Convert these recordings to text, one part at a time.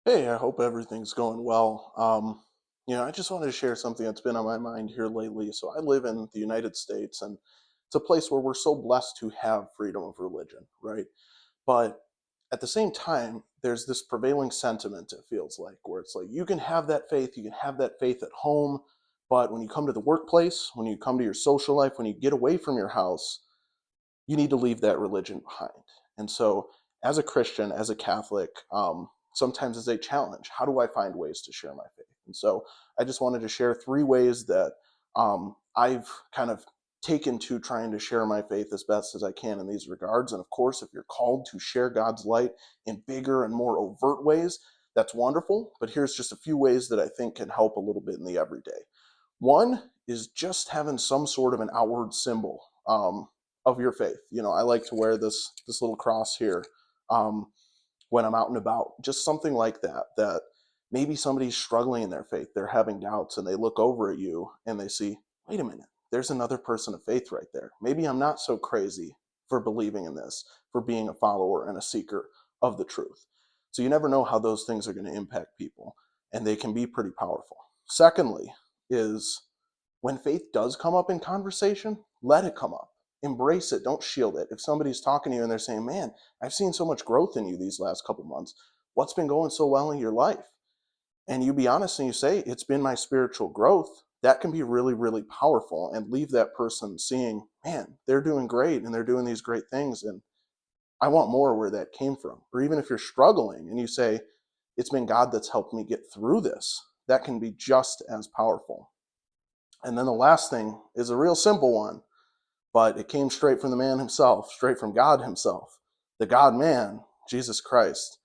Hey, I hope everything's going well. I just wanted to share something that's been on my mind here lately. So I live in the United States, and it's a place where we're so blessed to have freedom of religion, right? But at the same time, there's this prevailing sentiment, it feels like, where it's like you can have that faith at home, but when you come to the workplace, when you come to your social life, when you get away from your house, you need to leave that religion behind. And so, as a Christian, as a Catholic, sometimes it's a challenge. How do I find ways to share my faith? And so, I just wanted to share three ways that I've kind of taken to trying to share my faith as best as I can in these regards. And of course, if you're called to share God's light in bigger and more overt ways, that's wonderful. But here's just a few ways that I think can help a little bit in the everyday. One is just having some sort of an outward symbol of your faith. I like to wear this little cross here um, when I'm out and about. Just something like that. That maybe somebody's struggling in their faith, they're having doubts, and they look over at you and they see, wait a minute, there's another person of faith right there. Maybe I'm not so crazy for believing in this, for being a follower and a seeker of the truth. So you never know how those things are going to impact people, and they can be pretty powerful. Secondly, is when faith does come up in conversation, let it come up. Embrace it. Don't shield it. If somebody's talking to you and they're saying, man, I've seen so much growth in you these last couple months. What's been going so well in your life? And you be honest and you say, it's been my spiritual growth. That can be really, really powerful and leave that person seeing, man, they're doing great and they're doing these great things. And I want more where that came from. Or even if you're struggling and you say, it's been God that's helped me get through this, that can be just as powerful. And then the last thing is a real simple one, but it came straight from the man himself, straight from God himself, the God man, Jesus Christ,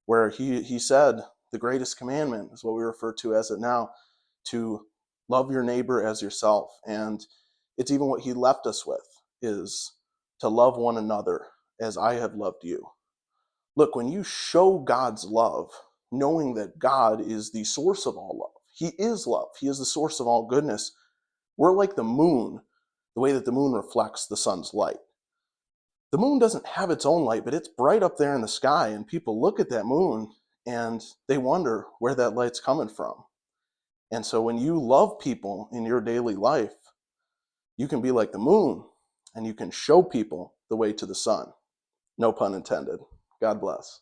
where he said the greatest commandment is what we refer to as it now, to love your neighbor as yourself. And it's even what he left us with is to love one another as I have loved you. Look, when you show God's love, knowing that God is the source of all love, he is love, he is the source of all goodness, we're like the moon, the way that the moon reflects the sun's light. The moon doesn't have its own light, but it's bright up there in the sky, and people look at that moon and they wonder where that light's coming from. And so when you love people in your daily life, you can be like the moon and you can show people the way to the sun. No pun intended. God bless.